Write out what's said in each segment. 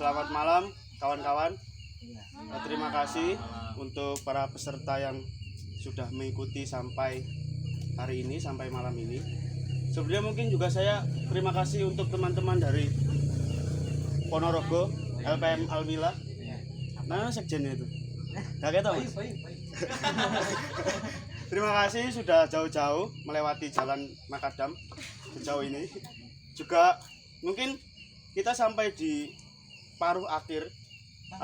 Selamat malam kawan-kawan. Terima kasih untuk para peserta yang sudah mengikuti sampai hari ini, sampai malam ini. Sebelumnya mungkin juga saya terima kasih untuk teman-teman dari Ponorogo, LPM Almila. Nah, sekjennya itu. Gak tahu. Terima kasih sudah jauh-jauh melewati jalan Makadam sejauh ini. Juga mungkin kita sampai di paruh akhir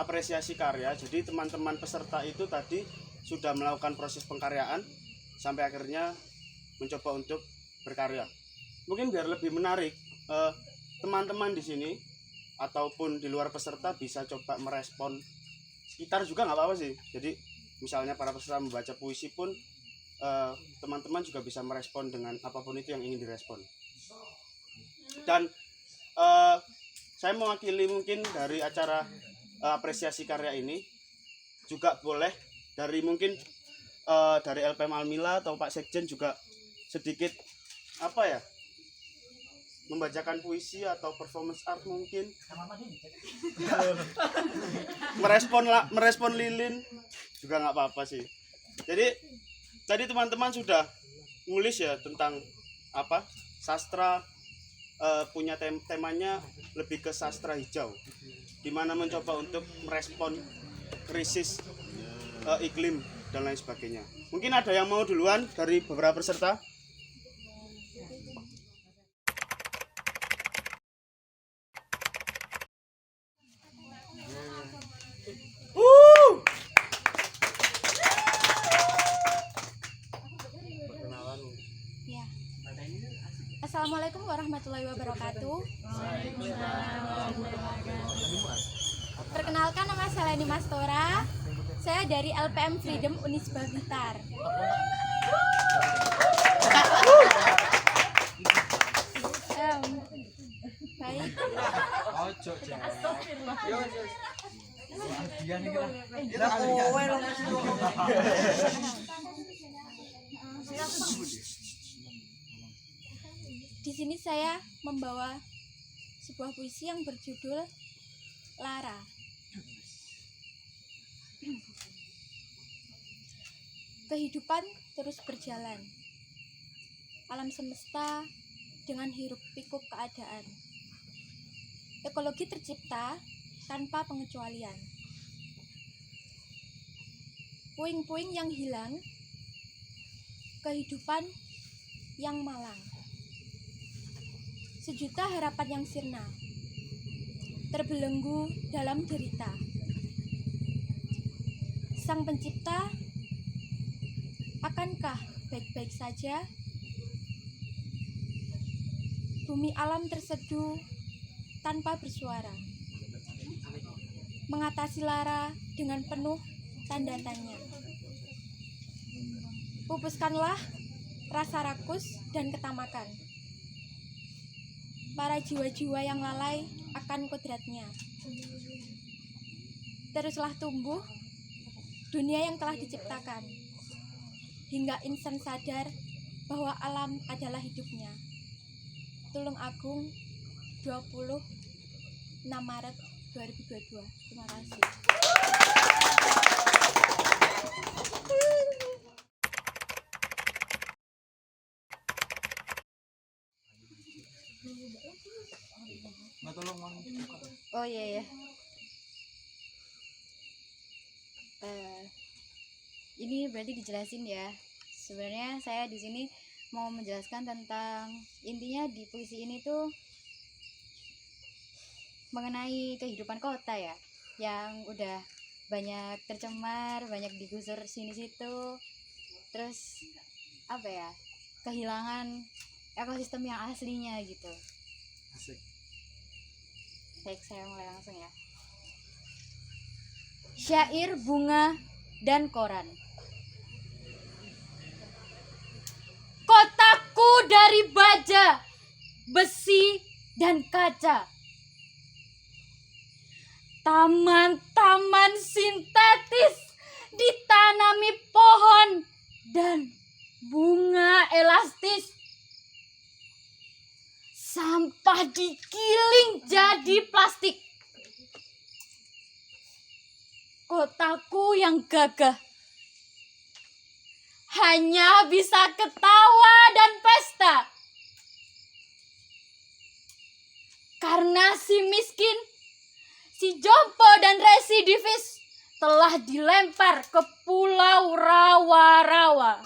apresiasi karya. Jadi teman-teman peserta itu tadi sudah melakukan proses pengkaryaan sampai akhirnya mencoba untuk berkarya. Mungkin biar lebih menarik, teman-teman di sini ataupun di luar peserta bisa coba merespon sekitar juga nggak apa-apa sih. Jadi misalnya para peserta membaca puisi pun teman-teman juga bisa merespon dengan apapun itu yang ingin direspon. Dan saya mewakili mungkin dari acara apresiasi karya ini juga boleh dari mungkin dari LPM Almila atau Pak Sekjen juga sedikit apa ya, membacakan puisi atau performance art mungkin. merespon lilin juga nggak apa-apa sih. Jadi tadi teman-teman sudah nulis ya tentang apa, sastra, punya temanya lebih ke sastra hijau, dimana mencoba untuk merespon krisis iklim dan lain sebagainya. Mungkin ada yang mau duluan dari beberapa peserta? Assalamualaikum warahmatullahi wabarakatuh. Perkenalkan, nama saya Leni Mastora. Saya dari LPM Freedom Unisba Blitar. Baik. Di sini saya membawa sebuah puisi yang berjudul Lara. Kehidupan terus berjalan. Alam semesta dengan hiruk pikuk keadaan. Ekologi tercipta tanpa pengecualian. Puing-puing yang hilang, kehidupan yang malang. Sejuta harapan yang sirna, terbelenggu dalam derita. Sang pencipta, akankah baik-baik saja? Bumi alam terseduh tanpa bersuara, mengatasi lara dengan penuh tanda tanya. Pupuskanlah rasa rakus dan ketamakan para jiwa-jiwa yang lalai akan kodratnya. Teruslah tumbuh dunia yang telah diciptakan, hingga insan sadar bahwa alam adalah hidupnya. Tulung Agung, 26 Maret 2022. Terima kasih. Oh iya ya. Ini berarti dijelasin ya. Sebenarnya saya di sini mau menjelaskan tentang intinya di puisi ini tuh mengenai kehidupan kota ya, yang udah banyak tercemar, banyak digusur sini situ. Terus apa ya? Kehilangan ekosistem yang aslinya gitu. Asik. Baik, saya mulai langsung ya. Syair bunga dan koran. Kotaku dari baja, besi dan kaca. Taman-taman sintetis ditanami pohon dan bunga elastis. Sampah digiling jadi plastik. Kotaku yang gagah hanya bisa ketawa dan pesta. Karena si miskin, si jompo dan residivis telah dilempar ke pulau rawa-rawa.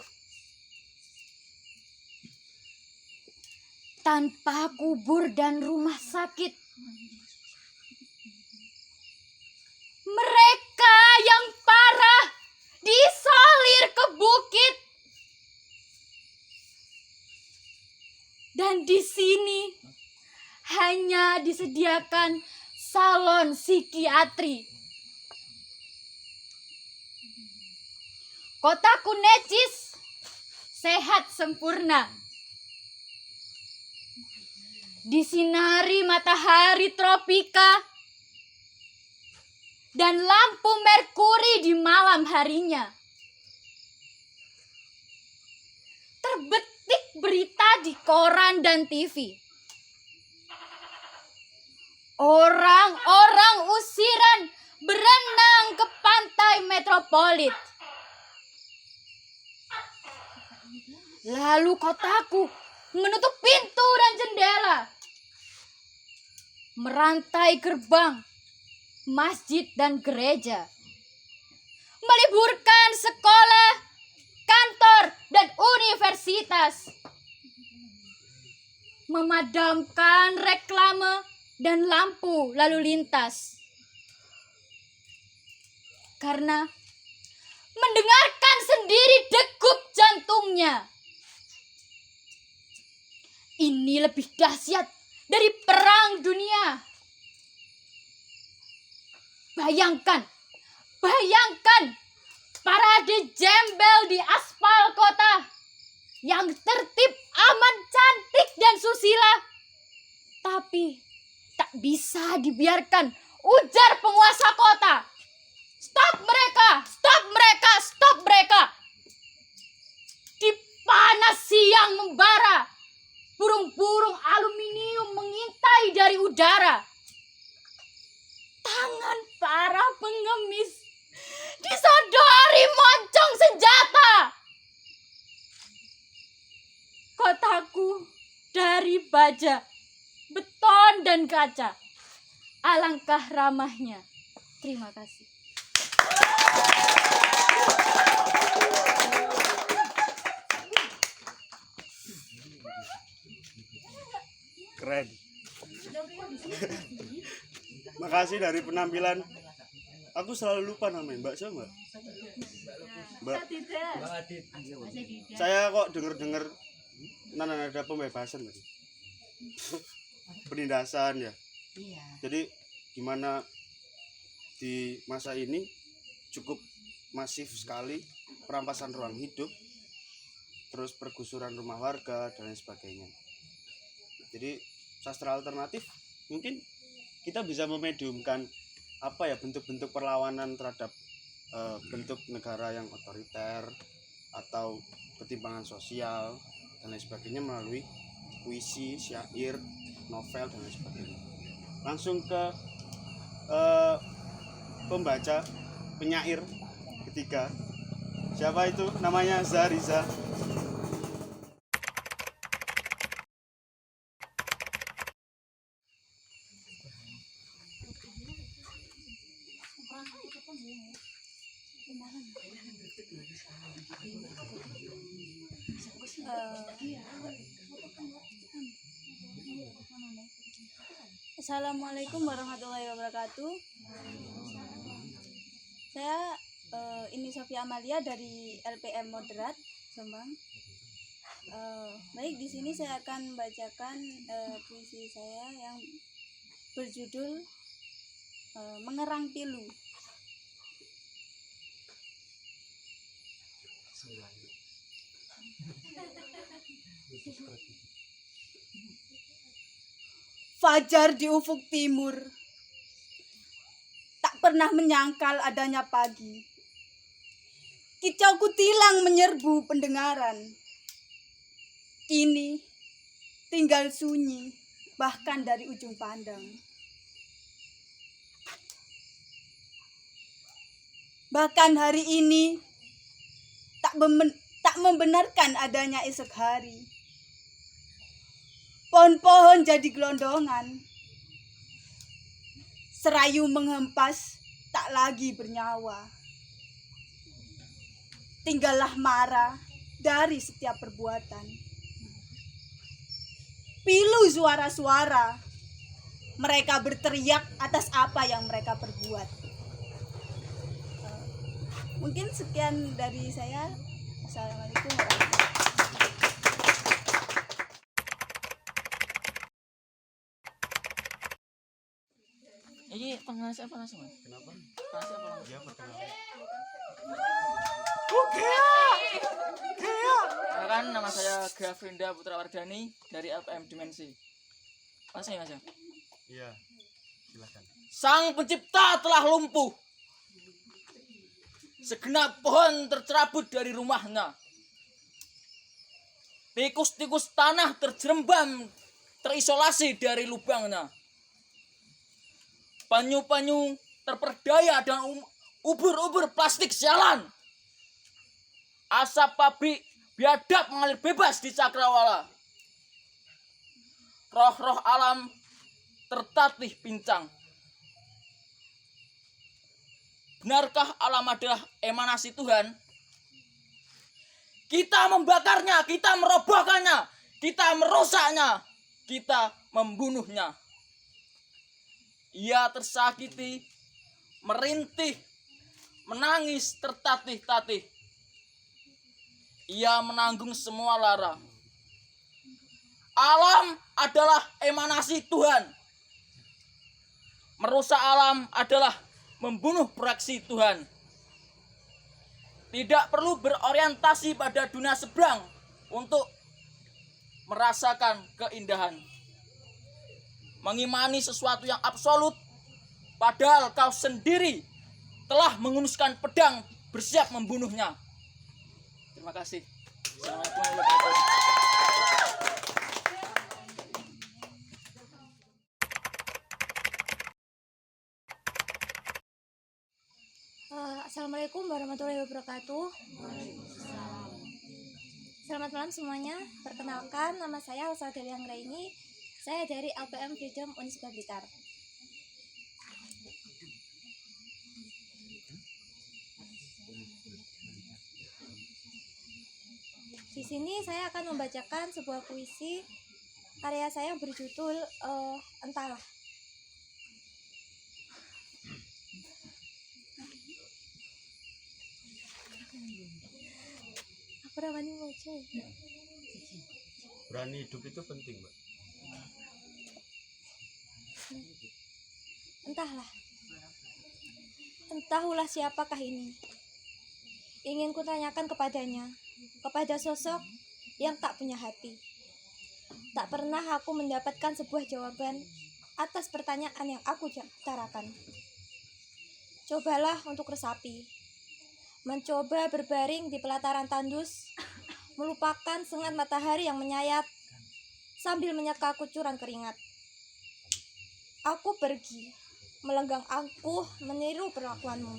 Tanpa kubur dan rumah sakit. Mereka yang parah disalir ke bukit. Dan di sini hanya disediakan salon psikiatri. Kotaku necis, sehat sempurna. Disinari matahari tropika dan lampu merkuri di malam harinya. Terbetik berita di koran dan TV. Orang-orang usiran berenang ke pantai metropolit. Lalu kotaku menutup pintu dan jendela. Merantai gerbang, masjid dan gereja. Meliburkan sekolah, kantor dan universitas. Memadamkan reklame dan lampu lalu lintas. Karena mendengarkan sendiri degup jantungnya. Ini lebih dahsyat dari perang dunia. Bayangkan parade jembel di aspal kota yang tertib, aman, cantik dan susila. Tapi tak bisa dibiarkan, ujar penguasa kota. Stop mereka, stop mereka, stop mereka. Di panas siang membara, burung-burung aluminium mengintai dari udara. Tangan para pengemis disodori moncong senjata. Kotaku dari baja, beton dan kaca. Alangkah ramahnya. Terima kasih. Keren. Makasih dari penampilan. Aku selalu lupa namanya, Mbak siapa? Mbak. Saya kok denger ada pembebasan tadi. Penindasan ya. Iya. Jadi gimana di masa ini cukup masif sekali perampasan ruang hidup, terus pergusuran rumah warga dan lain sebagainya. Jadi sastra alternatif mungkin kita bisa memediumkan apa ya, bentuk-bentuk perlawanan terhadap bentuk negara yang otoriter atau ketimpangan sosial dan lain sebagainya melalui puisi, syair, novel dan lain sebagainya. Langsung ke pembaca, penyair ketiga. Siapa itu? Namanya Zariza. Assalamualaikum warahmatullahi wabarakatuh. Saya ini Sofia Amalia dari LPM Moderat Jombang. Baik, di sini saya akan membacakan puisi saya yang berjudul Mengerang Pilu. Fajar di ufuk timur, tak pernah menyangkal adanya pagi. Kicau kutilang menyerbu pendengaran. Kini tinggal sunyi, bahkan dari ujung pandang. Bahkan hari ini tak membenarkan adanya esok hari. Pohon-pohon jadi gelondongan. Serayu menghempas tak lagi bernyawa. Tinggallah marah dari setiap perbuatan. Pilu suara-suara. Mereka berteriak atas apa yang mereka perbuat. Mungkin sekian dari saya. Assalamualaikum warahmatullahi wabarakatuh. Ini panas apa langsung? Kenapa? Panas apa langsung? Dia perkenalkan. Kan nama saya Grafinda Putra Wardani dari LPM Dimensi. Langsung ya Mas? Iya. Silakan. Sang pencipta telah lumpuh. Segenap pohon tercerabut dari rumahnya. Tikus-tikus tanah terjerembab, terisolasi dari lubangnya. Penyu-penyu terperdaya dan ubur-ubur plastik sialan. Asap pabrik biadab mengalir bebas di cakrawala. Roh-roh alam tertatih pincang. Benarkah alam adalah emanasi Tuhan? Kita membakarnya, kita merobohkannya, kita merusaknya, kita membunuhnya. Ia tersakiti, merintih, menangis tertatih-tatih. Ia menanggung semua lara. Alam adalah emanasi Tuhan. Merusak alam adalah membunuh proyeksi Tuhan. Tidak perlu berorientasi pada dunia seberang untuk merasakan keindahan. Mengimani sesuatu yang absolut, padahal kau sendiri telah menghunuskan pedang bersiap membunuhnya. Terima kasih. Assalamualaikum warahmatullahi wabarakatuh. Assalamualaikum warahmatullahi wabarakatuh. Selamat malam semuanya. Perkenalkan, nama saya Elsa Delia Anggraini. Saya dari LPM Freedom Unisba Blitar. Di sini saya akan membacakan sebuah puisi karya saya yang berjudul Entahlah. Apa namanya mau coba? Berani hidup itu penting, Mbak. Entahlah. Entahlah siapakah ini. Ingin kutanyakan kepadanya, kepada sosok yang tak punya hati. Tak pernah aku mendapatkan sebuah jawaban atas pertanyaan yang aku utarakan. Cobalah untuk resapi. Mencoba berbaring di pelataran tandus, melupakan sengat matahari yang menyayat sambil menyeka kucuran keringat. Aku pergi, melenggang angkuh meniru perlakuanmu.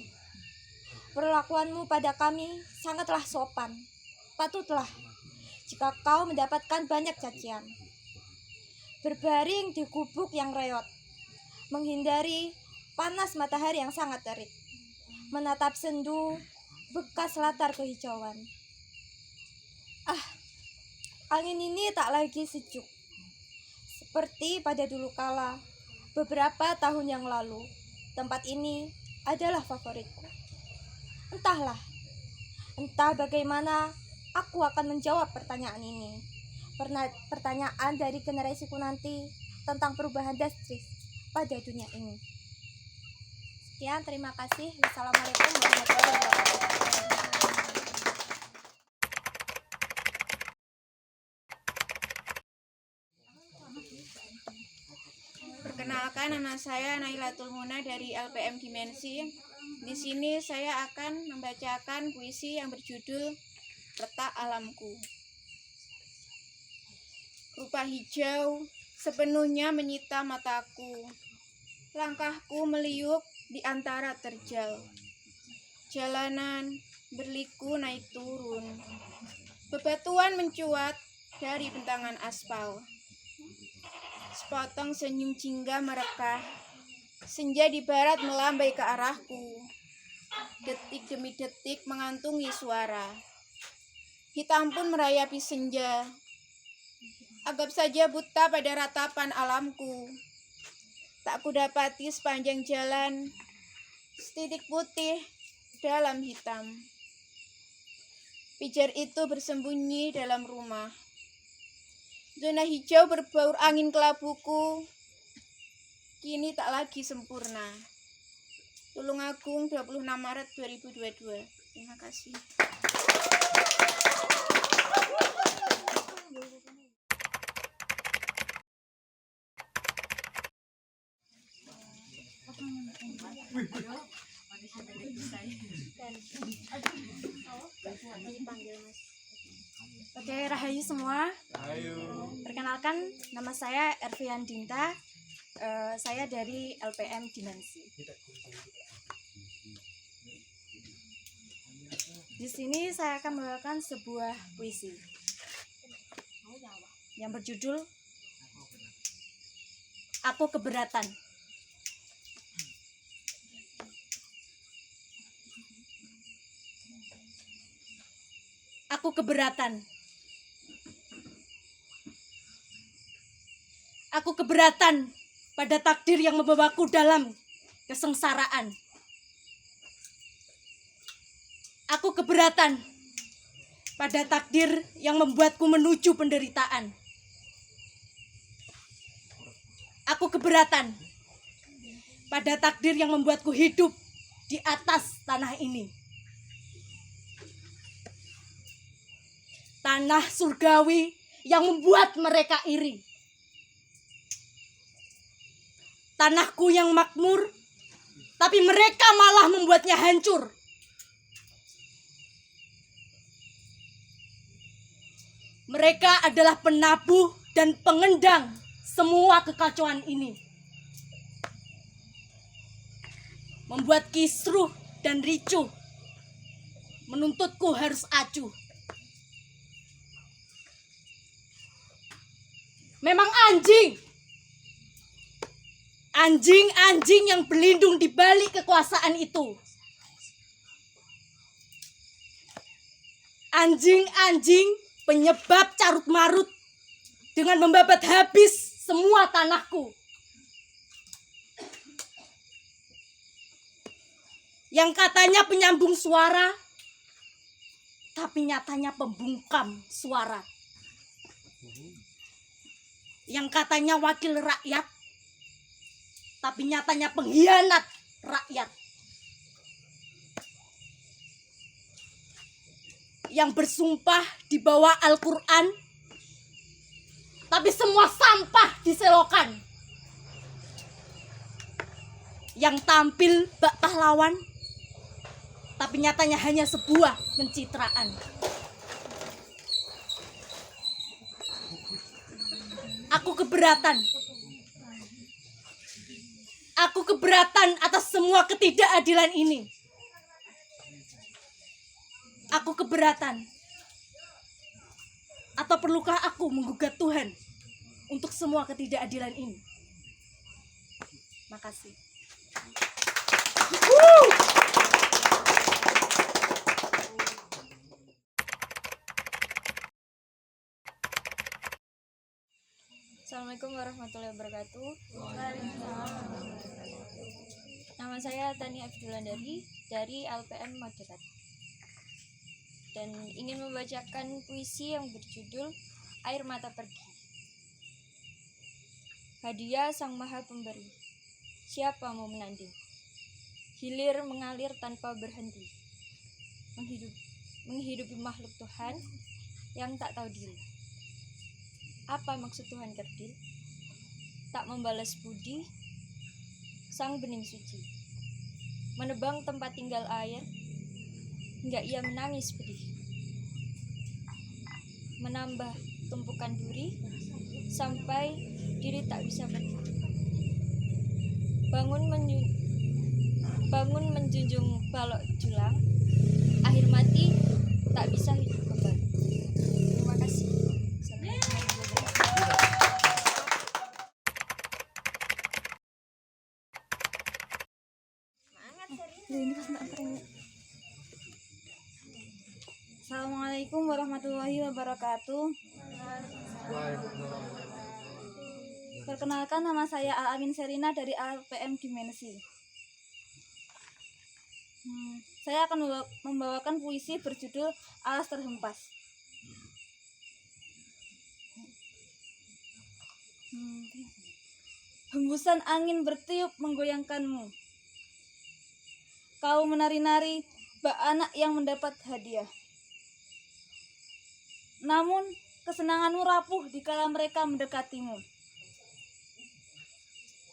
Perlakuanmu pada kami sangatlah sopan. Patutlah jika kau mendapatkan banyak cacian. Berbaring di gubuk yang reot, menghindari panas matahari yang sangat terik, menatap sendu bekas latar kehijauan. Angin ini tak lagi sejuk seperti pada dulu kala. Beberapa tahun yang lalu, tempat ini adalah favoritku. Entahlah, entah bagaimana aku akan menjawab pertanyaan ini. Pertanyaan dari generasiku nanti tentang perubahan drastis pada dunia ini. Sekian, terima kasih. Wassalamualaikum warahmatullahi wabarakatuh. Perkenalkan, nama saya Nailatul Muna dari LPM Dimensi. Di sini saya akan membacakan puisi yang berjudul Retak Alamku. Rupa hijau sepenuhnya menyita mataku. Langkahku meliuk di antara terjal. Jalanan berliku naik turun. Bebatuan mencuat dari bentangan aspal. Sepotong senyum jingga merekah. Senja di barat melambai ke arahku. Detik demi detik mengantungi suara. Hitam pun merayapi senja. Anggap saja buta pada ratapan alamku. Tak kudapati sepanjang jalan setitik putih dalam hitam. Pijar itu bersembunyi dalam rumah. Zona hijau berbaur angin kelabuku kini tak lagi sempurna. Tulungagung 26 Maret 2022. Terima kasih. Oke, rahayu semua. Perkenalkan, nama saya Ervian Dinta. Saya dari LPM Dimensi. Di sini saya akan membawakan sebuah puisi yang berjudul Aku Keberatan. Aku keberatan. Aku keberatan pada takdir yang membawaku dalam kesengsaraan. Aku keberatan pada takdir yang membuatku menuju penderitaan. Aku keberatan pada takdir yang membuatku hidup di atas tanah ini. Tanah surgawi yang membuat mereka iri. Tanahku yang makmur, tapi mereka malah membuatnya hancur. Mereka adalah penabuh dan pengendang semua kekacauan ini. Membuat kisruh dan ricuh, menuntutku harus acuh. Memang anjing yang berlindung di balik kekuasaan itu. Anjing penyebab carut marut dengan membabat habis semua tanahku. Yang katanya penyambung suara, tapi nyatanya pembungkam suara. Yang katanya wakil rakyat, tapi nyatanya pengkhianat rakyat. Yang bersumpah di bawah Al-Quran, tapi semua sampah diselokan. Yang tampil bak pahlawan, tapi nyatanya hanya sebuah pencitraan. Aku keberatan. Aku keberatan atas semua ketidakadilan ini. Aku keberatan. Atau perlukah aku menggugat Tuhan untuk semua ketidakadilan ini? Makasih. Assalamualaikum warahmatullahi wabarakatuh. Nama saya Tani Abdulandari dari LPM Moderat dan ingin membacakan puisi yang berjudul Air Mata Pergi. Hadiah Sang Maha Pemberi, siapa mau menanding? Hilir mengalir tanpa berhenti, menghidupi makhluk Tuhan yang tak tahu diri. Apa maksud Tuhan kerdil? Tak membalas budi sang bening suci, menebang tempat tinggal air hingga ia menangis pedih, menambah tumpukan duri sampai diri tak bisa berdiri. bangun menjunjung balok julang, akhir mati tak bisa hidup kembali. Terima kasih. Assalamualaikum warahmatullahi wabarakatuh. Perkenalkan, nama saya Al-Amin Serina dari APM Dimensi. Saya akan membawakan puisi berjudul Alas Terhempas. Hembusan angin bertiup menggoyangkanmu. Kau menari-nari bak anak yang mendapat hadiah. Namun kesenanganmu rapuh dikala mereka mendekatimu.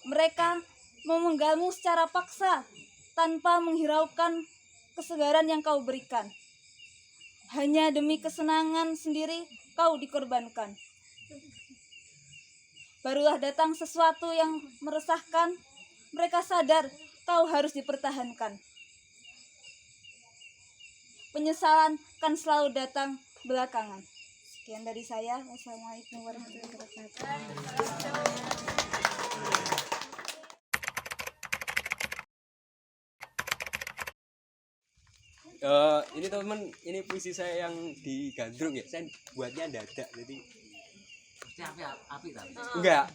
Mereka memenggalmu secara paksa tanpa menghiraukan kesegaran yang kau berikan. Hanya demi kesenangan sendiri kau dikorbankan. Barulah datang sesuatu yang meresahkan. Mereka sadar kau harus dipertahankan. Penyesalan kan selalu datang belakangan. Sekian dari saya. Wassalamualaikum warahmatullahi wabarakatuh. Ini teman-teman, ini puisi saya yang digandrung ya. Saya buatnya dadak, jadi enggak.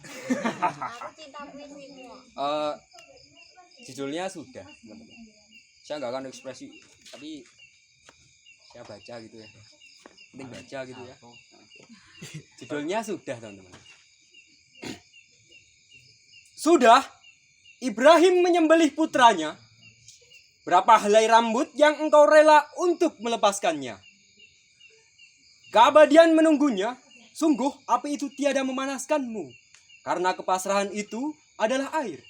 Judulnya sudah, teman-teman. Saya nggak akan ekspresi, tapi saya baca gitu ya. Penting baca gitu ya. Judulnya sudah, teman-teman. Sudah, Ibrahim menyembelih putranya. Berapa helai rambut yang engkau rela untuk melepaskannya? Keabadian menunggunya, sungguh api itu tiada memanaskanmu. Karena kepasrahan itu adalah air.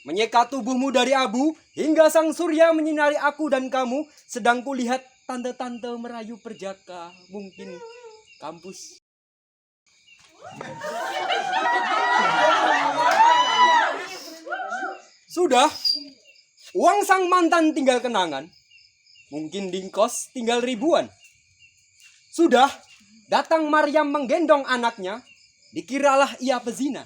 Menyeka tubuhmu dari abu, hingga sang surya menyinari aku dan kamu, sedang kulihat tante-tante merayu perjaka, mungkin kampus. Sudah, uang sang mantan tinggal kenangan, mungkin dingkos tinggal ribuan. Sudah, datang Maryam menggendong anaknya, dikiralah ia pezina.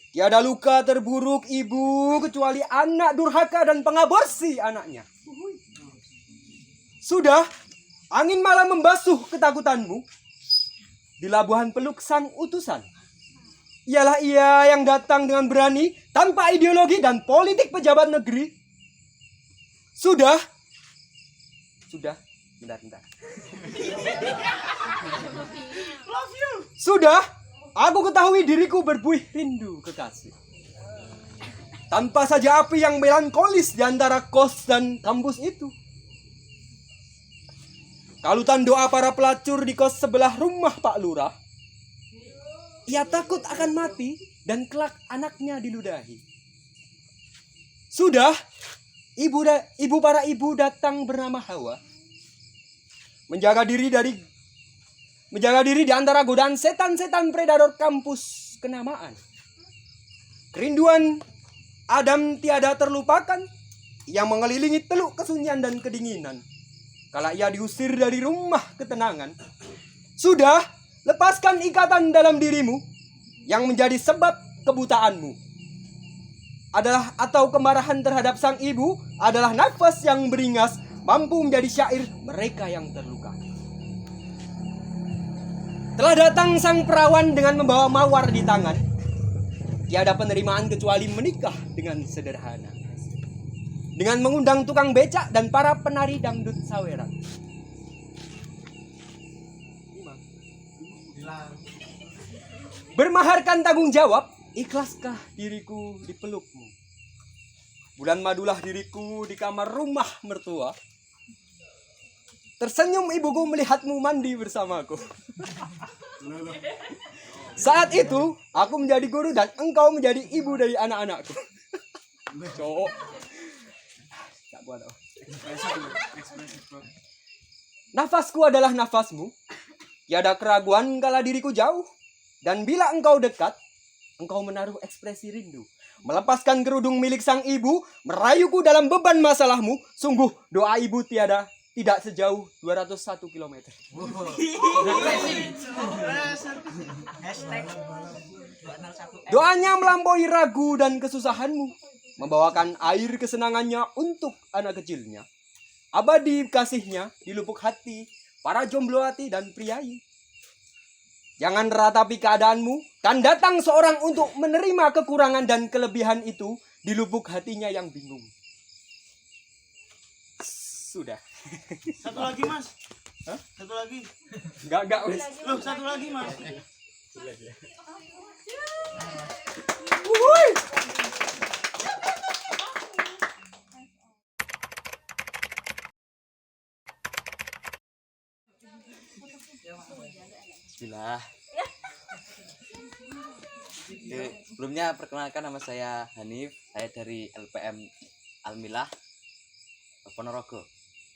Tiada luka terburuk ibu kecuali anak durhaka dan pengaborsi anaknya. Sudah, angin malam membasuh ketakutanmu. Di labuhan peluk sang utusan. Ialah ia yang datang dengan berani tanpa ideologi dan politik pejabat negeri. Sudah, bentar. Sudah, aku ketahui diriku berbuih rindu kekasih. Tanpa saja api yang melankolis di antara kos dan kampus itu. Kalutan doa para pelacur di kos sebelah rumah Pak Lurah. Ia takut akan mati dan kelak anaknya diludahi. Sudah, ibu para ibu datang bernama Hawa. Menjaga diri di antara godaan setan-setan predator kampus kenamaan. Kerinduan Adam tiada terlupakan yang mengelilingi teluk kesunyian dan kedinginan. Kala ia diusir dari rumah ketenangan. Sudah, lepaskan ikatan dalam dirimu yang menjadi sebab kebutaanmu. Atau kemarahan terhadap sang ibu adalah nafas yang beringas mampu menjadi syair mereka yang terluka. Telah datang sang perawan dengan membawa mawar di tangan. Tiada penerimaan kecuali menikah dengan sederhana. Dengan mengundang tukang becak dan para penari dangdut saweran. Bermaharkan tanggung jawab, ikhlaskah diriku di pelukmu? Bulan madulah diriku di kamar rumah mertua. Tersenyum ibuku melihatmu mandi bersamaku. Saat itu, aku menjadi guru dan engkau menjadi ibu dari anak-anakku. Cowok. Tak buat tau. Nafasku adalah nafasmu. Tiada keraguan kala diriku jauh. Dan bila engkau dekat, engkau menaruh ekspresi rindu, melepaskan kerudung milik sang ibu, merayuku dalam beban masalahmu. Sungguh doa ibu tidak sejauh 201 km. Doanya melampaui ragu dan kesusahanmu, membawakan air kesenangannya untuk anak kecilnya. Abadi kasihnya di lubuk hati para jomblo hati dan priayi. Jangan ratapi keadaanmu, kan datang seorang untuk menerima kekurangan dan kelebihan itu di lubuk hatinya yang bingung. Sudah. Satu lagi, Mas. Hah? Satu lagi. Enggak wes. Loh, satu lagi, Mas. Bismillah. Oke, sebelumnya perkenalkan nama saya Hanif, saya dari LPM Almilah Ponorogo.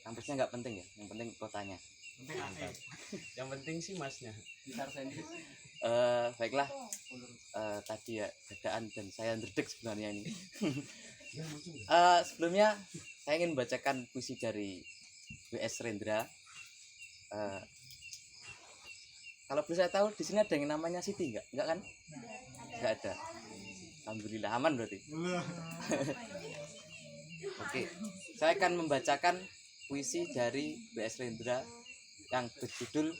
Kampusnya nggak penting ya, yang penting kotanya. Yang penting sih Masnya. Baiklah, tadi ya dadaan dan saya ndredeg sebenarnya ini. Sebelumnya saya ingin membacakan puisi dari W.S. Rendra. Kalau boleh saya tahu di sini ada yang namanya Siti enggak? Enggak kan? Enggak ada. Alhamdulillah aman berarti. Oke, saya akan membacakan puisi dari W.S. Rendra yang berjudul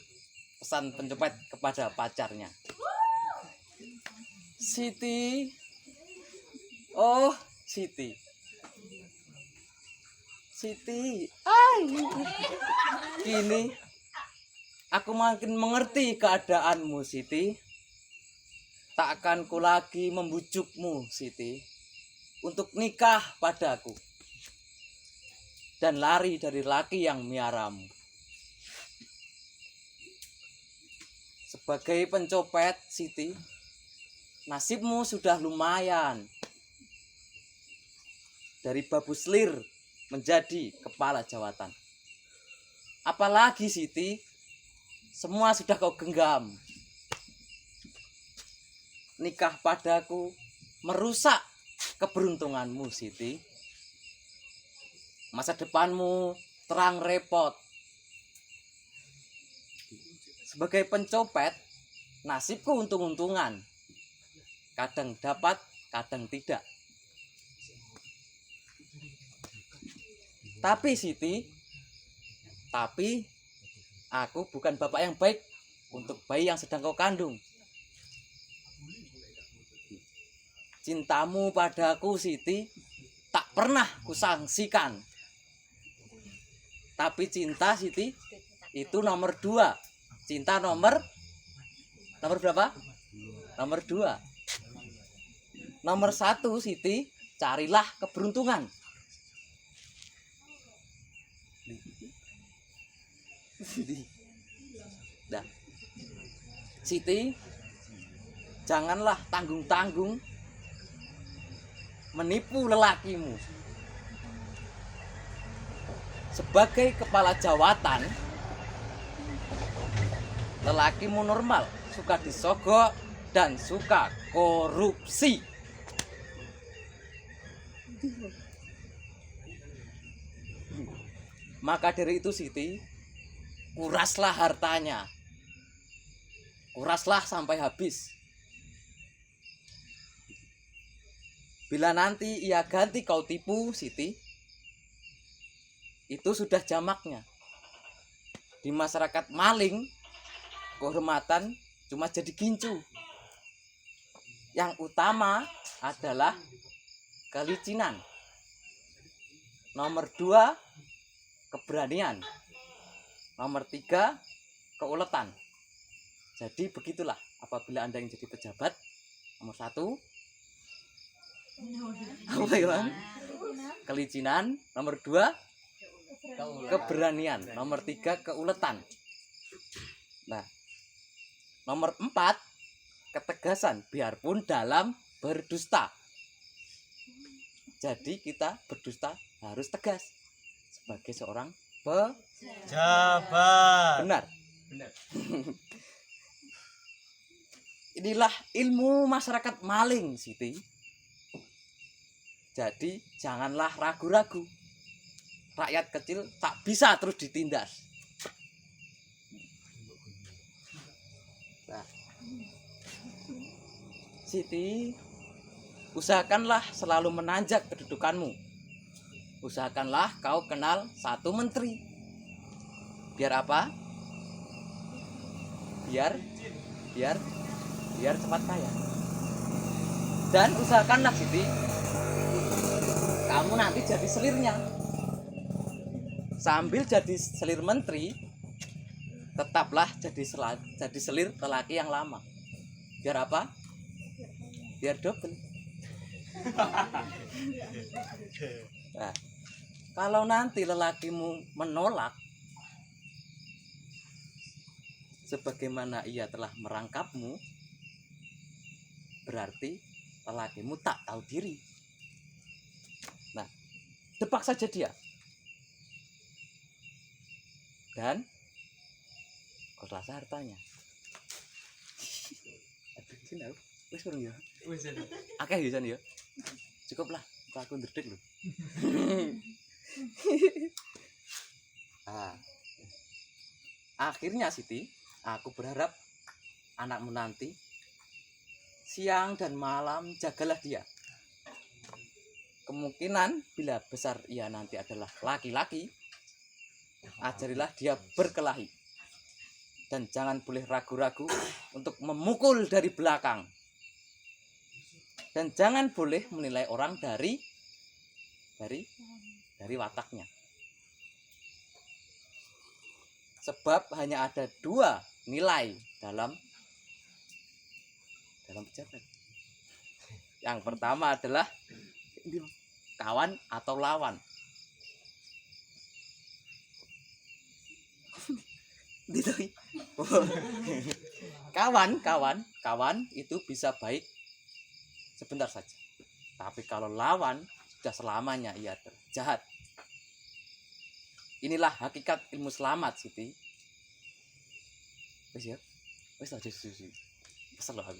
Pesan Pencopet kepada Pacarnya. Siti, oh Siti, Siti, kini aku makin mengerti keadaanmu, Siti. Tak akan ku lagi membujukmu, Siti, untuk nikah padaku dan lari dari laki yang miaramu. Sebagai pencopet, Siti, nasibmu sudah lumayan. Dari babus lir menjadi kepala jawatan. Apalagi, Siti, semua sudah kau genggam. Nikah padaku merusak keberuntunganmu, Siti. Masa depanmu terang repot. Sebagai pencopet, nasibku untung-untungan. Kadang dapat, kadang tidak. Tapi Siti, aku bukan bapak yang baik untuk bayi yang sedang kau kandung. Cintamu padaku, Siti, tak pernah kusangsikan. Tapi cinta, Siti, itu nomor 2. Cinta nomor berapa? Nomor 2. Nomor 1, Siti, carilah keberuntungan. Siti, janganlah tanggung-tanggung menipu lelakimu. Sebagai kepala jawatan, lelakimu normal, suka disogok dan suka korupsi. Maka dari itu, Siti, kuraslah hartanya. Kuraslah sampai habis. Bila nanti ia ganti kau tipu, Siti, itu sudah jamaknya. Di masyarakat maling, kehormatan cuma jadi gincu. Yang utama adalah kelicinan. Nomor 2, keberanian. Nomor 3, keuletan. Jadi begitulah apabila Anda yang jadi pejabat. Nomor 1, apa ya, kelicinan. Nomor 2, keberanian. Nomor 3, keuletan. Nah, nomor 4, ketegasan, biarpun dalam berdusta. Jadi kita berdusta harus tegas sebagai seorang pejabat. Benar. inilah ilmu masyarakat maling, Siti. Jadi janganlah ragu-ragu. Rakyat kecil tak bisa terus ditindas. Nah, Siti, usahakanlah selalu menanjak kedudukanmu. Usahakanlah kau kenal satu menteri. Biar apa? Biar cepat kaya. Dan usahakanlah, Siti, kamu nanti jadi selirnya. Sambil jadi selir menteri, tetaplah jadi selir lelaki yang lama. Biar apa? Biar double. Nah, kalau nanti lelakimu menolak, sebagaimana ia telah merangkapmu, berarti lelakimu tak tahu diri. Nah, depak saja dia. Dan kau rasa hartanya. Aduh, sini aku. Wes kurang ya. Akeh ya san ya. Cukup lah, aku ndredeg lho. Ah. Akhirnya Siti, aku berharap anakmu nanti siang dan malam jagalah dia. Kemungkinan bila besar ia nanti adalah laki-laki, ajarilah dia berkelahi. Dan jangan boleh ragu-ragu untuk memukul dari belakang. Dan jangan boleh menilai orang dari wataknya. Sebab hanya ada 2 nilai dalam pejabat. Yang pertama adalah kawan atau lawan. Kawan itu bisa baik sebentar saja. Tapi kalau lawan sudah selamanya ia jahat. Inilah hakikat ilmu selamat, Siti. Wes ya. Wes aja susu. Kesel loh aku.